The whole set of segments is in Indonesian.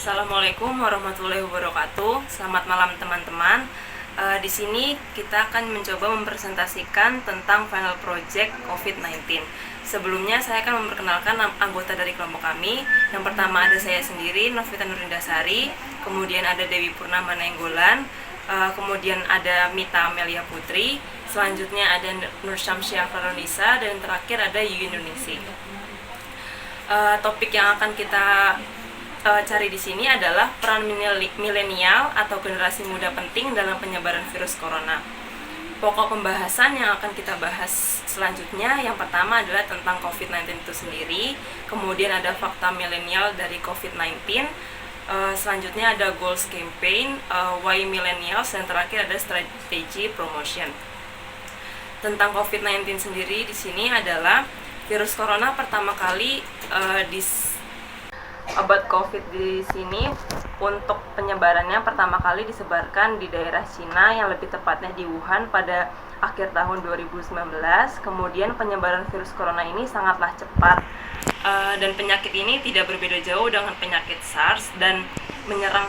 Assalamualaikum warahmatullahi wabarakatuh. Selamat malam teman-teman. Di sini kita akan mencoba mempresentasikan tentang final project COVID-19. Sebelumnya saya akan memperkenalkan anggota dari kelompok kami. Yang pertama ada saya sendiri, Novita Nurindasari. Kemudian ada Dewi Purnama Nainggolan. Kemudian ada Mita Amelia Putri. Selanjutnya ada Nur Syamsiah Farunisa. Dan terakhir ada Yuyun Yunisi. Topik yang akan kita cari di sini adalah peran milenial atau generasi muda penting dalam penyebaran virus corona. Pokok pembahasan yang akan kita bahas selanjutnya yang pertama adalah tentang COVID-19 itu sendiri, kemudian ada fakta milenial dari COVID-19, selanjutnya ada goals campaign, why millennials, dan terakhir ada strategi promotion. Tentang COVID-19 sendiri di sini adalah virus corona pertama kali obat COVID di sini untuk penyebarannya pertama kali disebarkan di daerah Cina, yang lebih tepatnya di Wuhan pada akhir tahun 2019. Kemudian penyebaran virus corona ini sangatlah cepat, dan penyakit ini tidak berbeda jauh dengan penyakit SARS dan menyerang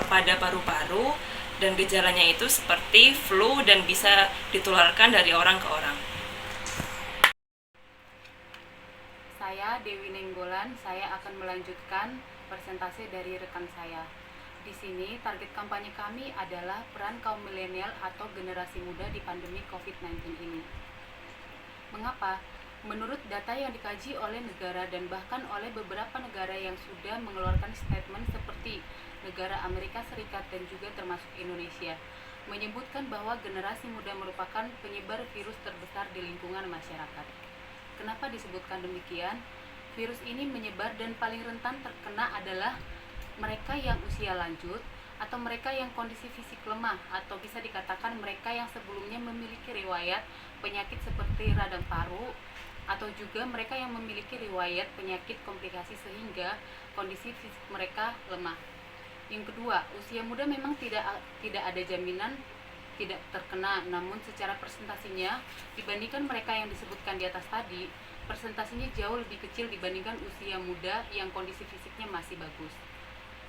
pada paru-paru, dan gejalanya itu seperti flu dan bisa ditularkan dari orang ke orang. Saya Dewi Nainggolan, saya akan melanjutkan presentasi dari rekan saya. Di sini target kampanye kami adalah peran kaum milenial atau generasi muda di pandemi COVID-19 ini. Mengapa? Menurut data yang dikaji oleh negara dan bahkan oleh beberapa negara yang sudah mengeluarkan statement seperti negara Amerika Serikat dan juga termasuk Indonesia, menyebutkan bahwa generasi muda merupakan penyebar virus terbesar di lingkungan masyarakat. Kenapa disebutkan demikian? Virus ini menyebar dan paling rentan terkena adalah mereka yang usia lanjut atau mereka yang kondisi fisik lemah, atau bisa dikatakan mereka yang sebelumnya memiliki riwayat penyakit seperti radang paru, atau juga mereka yang memiliki riwayat penyakit komplikasi sehingga kondisi fisik mereka lemah. Yang kedua, usia muda memang tidak ada jaminan tidak terkena, namun secara persentasinya dibandingkan mereka yang disebutkan di atas tadi, persentasinya jauh lebih kecil dibandingkan usia muda yang kondisi fisiknya masih bagus.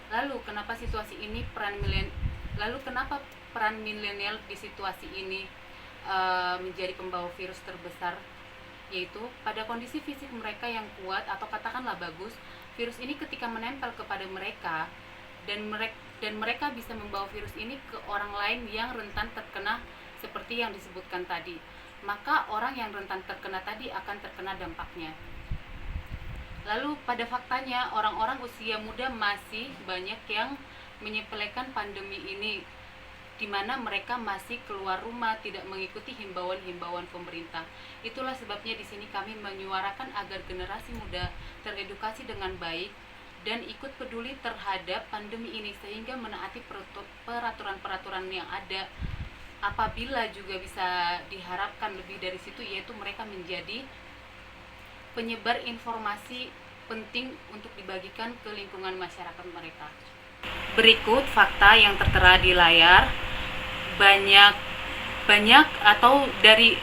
Lalu kenapa peran milenial di situasi ini menjadi pembawa virus terbesar? Yaitu pada kondisi fisik mereka yang kuat atau katakanlah bagus, virus ini ketika menempel kepada mereka dan mereka bisa membawa virus ini ke orang lain yang rentan terkena seperti yang disebutkan tadi, maka orang yang rentan terkena tadi akan terkena dampaknya. Lalu pada faktanya orang-orang usia muda masih banyak yang menyepelekan pandemi ini, di mana mereka masih keluar rumah, tidak mengikuti himbauan-himbauan pemerintah. Itulah sebabnya di sini kami menyuarakan agar generasi muda teredukasi dengan baik dan ikut peduli terhadap pandemi ini sehingga menaati peraturan-peraturan yang ada. Apabila juga bisa diharapkan lebih dari situ, yaitu mereka menjadi penyebar informasi penting untuk dibagikan ke lingkungan masyarakat mereka. Berikut fakta yang tertera di layar. Banyak atau dari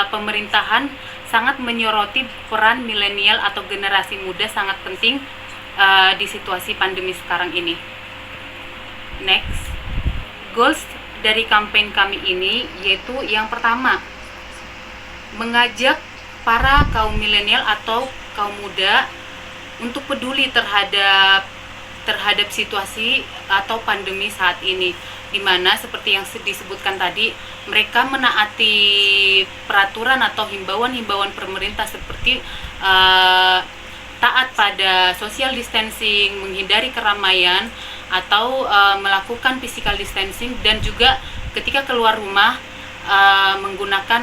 pemerintahan sangat menyoroti peran milenial atau generasi muda sangat penting di situasi pandemi sekarang ini. Next, goals dari kampanye kami ini yaitu yang pertama, mengajak para kaum milenial atau kaum muda untuk peduli terhadap situasi atau pandemi saat ini, di mana seperti yang disebutkan tadi, mereka menaati peraturan atau himbauan-himbauan pemerintah seperti taat pada social distancing, menghindari keramaian, atau melakukan physical distancing, dan juga ketika keluar rumah menggunakan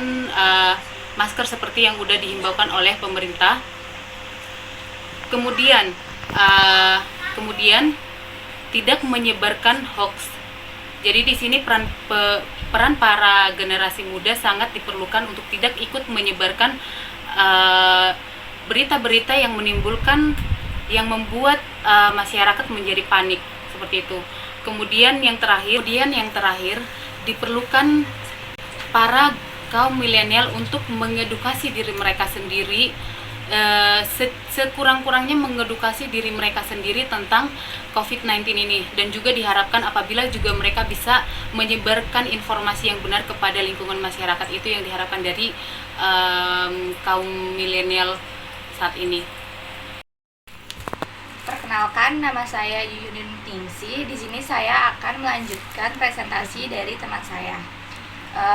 masker seperti yang sudah dihimbaukan oleh pemerintah. Kemudian tidak menyebarkan hoax. Jadi di sini peran para generasi muda sangat diperlukan untuk tidak ikut menyebarkan berita-berita yang membuat masyarakat menjadi panik seperti itu. Kemudian yang terakhir diperlukan para kaum milenial untuk mengedukasi diri mereka sendiri sekurang-kurangnya mengedukasi diri mereka sendiri tentang COVID-19 ini, dan juga diharapkan apabila juga mereka bisa menyebarkan informasi yang benar kepada lingkungan masyarakat, itu yang diharapkan dari kaum milenial saat ini. Perkenalkan, nama saya Yuyunin Tingsi. Di sini saya akan melanjutkan presentasi dari teman saya.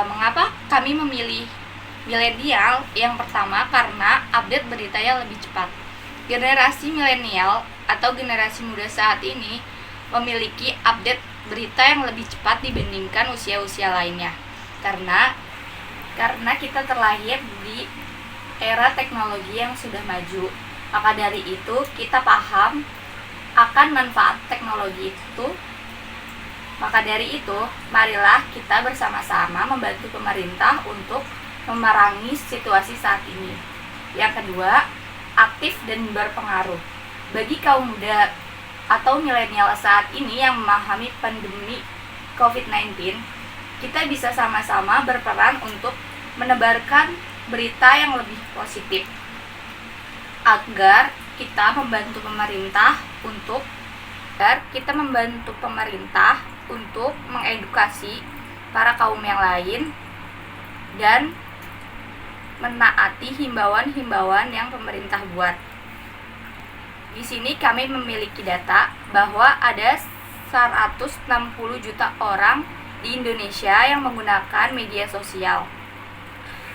Mengapa kami memilih milenial? Yang pertama, karena update beritanya lebih cepat. Generasi milenial atau generasi muda saat ini memiliki update berita yang lebih cepat dibandingkan usia-usia lainnya. Karena kita terlahir di era teknologi yang sudah maju. Maka dari itu, kita paham akan manfaat teknologi itu. Maka dari itu, marilah kita bersama-sama membantu pemerintah untuk memerangi situasi saat ini. Yang kedua, aktif dan berpengaruh. Bagi kaum muda atau milenial saat ini yang memahami pandemi COVID-19, kita bisa sama-sama berperan untuk menebarkan berita yang lebih positif, agar kita membantu pemerintah untuk mengedukasi para kaum yang lain dan menaati himbauan-himbauan yang pemerintah buat. Di sini kami memiliki data bahwa ada 160 juta orang di Indonesia yang menggunakan media sosial.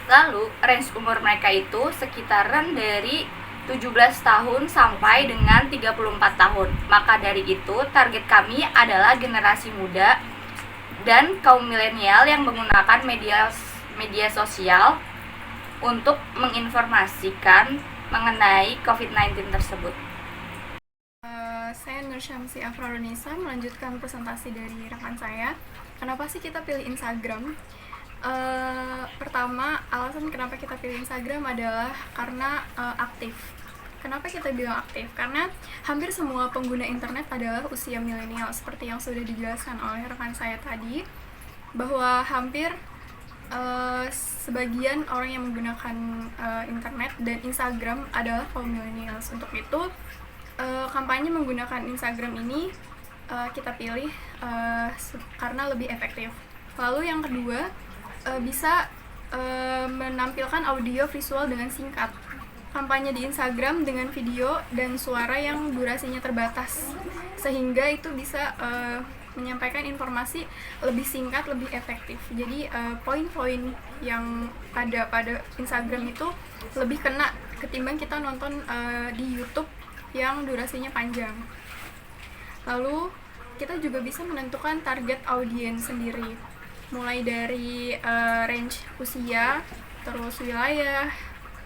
Lalu, range umur mereka itu sekitaran dari 17 tahun sampai dengan 34 tahun. Maka dari itu, target kami adalah generasi muda dan kaum milenial yang menggunakan media sosial untuk menginformasikan mengenai COVID-19 tersebut. Saya Nur Syamsi Afrarunisa melanjutkan presentasi dari rekan saya. Kenapa sih kita pilih Instagram? Pertama, alasan kenapa kita pilih Instagram adalah karena aktif. Kenapa kita bilang aktif? Karena hampir semua pengguna internet adalah usia milenial, seperti yang sudah dijelaskan oleh rekan saya tadi, bahwa hampir sebagian orang yang menggunakan internet dan Instagram adalah kaum millennials. Untuk itu, kampanye menggunakan Instagram ini kita pilih karena lebih efektif. Lalu yang kedua, bisa menampilkan audio visual dengan singkat. Kampanye di Instagram dengan video dan suara yang durasinya terbatas, sehingga itu bisa menyampaikan informasi lebih singkat, lebih efektif. Jadi poin-poin yang ada pada Instagram itu lebih kena ketimbang kita nonton di YouTube yang durasinya panjang. Lalu kita juga bisa menentukan target audiens sendiri, mulai dari range usia, terus wilayah.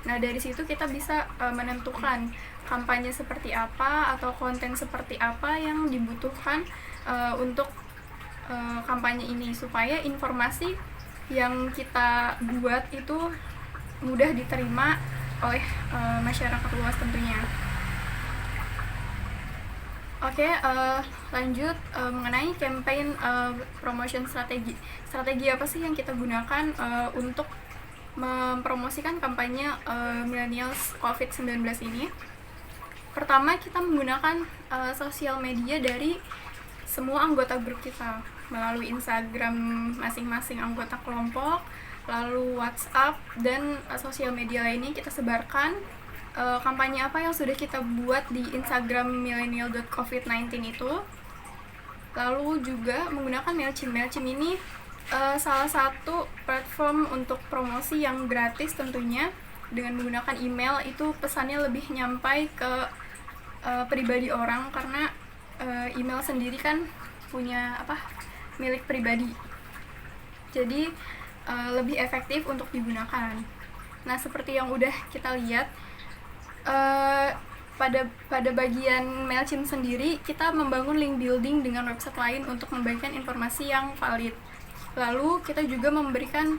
Nah, dari situ kita bisa menentukan kampanye seperti apa atau konten seperti apa yang dibutuhkan untuk kampanye ini, supaya informasi yang kita buat itu mudah diterima oleh masyarakat luas tentunya. Oke, lanjut mengenai campaign promotion strategi. Strategi apa sih yang kita gunakan untuk mempromosikan kampanye millennials COVID-19 ini? Pertama, kita menggunakan sosial media dari semua anggota grup kita melalui Instagram masing-masing anggota kelompok, lalu WhatsApp dan sosial media lainnya kita sebarkan kampanye apa yang sudah kita buat di Instagram millennial.covid19 itu. Lalu juga menggunakan Mailchimp. Mailchimp ini salah satu platform untuk promosi yang gratis tentunya. Dengan menggunakan email itu pesannya lebih nyampai ke pribadi orang, karena email sendiri kan punya milik pribadi. Jadi lebih efektif untuk digunakan. Nah, seperti yang udah kita lihat pada bagian Mailchimp sendiri, kita membangun link building dengan website lain untuk membagikan informasi yang valid. Lalu kita juga memberikan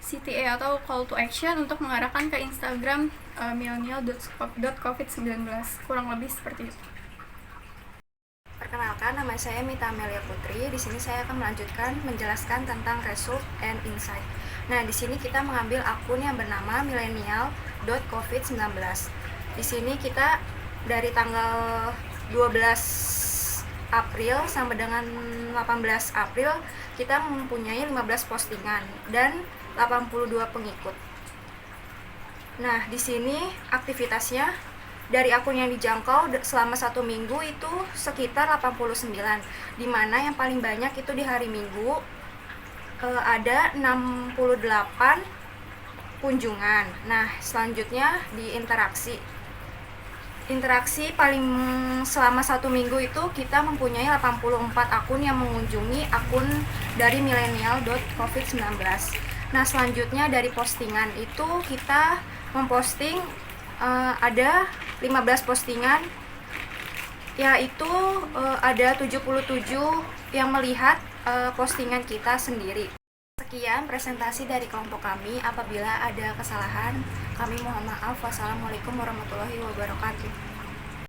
CTA atau call to action untuk mengarahkan ke Instagram millennial.covid19. Kurang lebih seperti itu. Perkenalkan, nama saya Mita Amelia Putri. Di sini saya akan melanjutkan menjelaskan tentang result and insight. Nah, di sini kita mengambil akun yang bernama millennial.covid19. Di sini kita dari tanggal 12 April sampai dengan 18 April kita mempunyai 15 postingan dan 82 pengikut. Nah, di sini aktivitasnya dari akun yang dijangkau selama 1 minggu itu sekitar 89, di mana yang paling banyak itu di hari Minggu ada 68 kunjungan. Nah, selanjutnya di interaksi paling selama 1 minggu itu kita mempunyai 84 akun yang mengunjungi akun dari millennial.covid19. Nah, selanjutnya dari postingan itu kita memposting ada 15 postingan, yaitu ada 77 yang melihat postingan kita sendiri. Sekian presentasi dari kelompok kami. Apabila ada kesalahan, kami mohon maaf. Wassalamualaikum warahmatullahi wabarakatuh.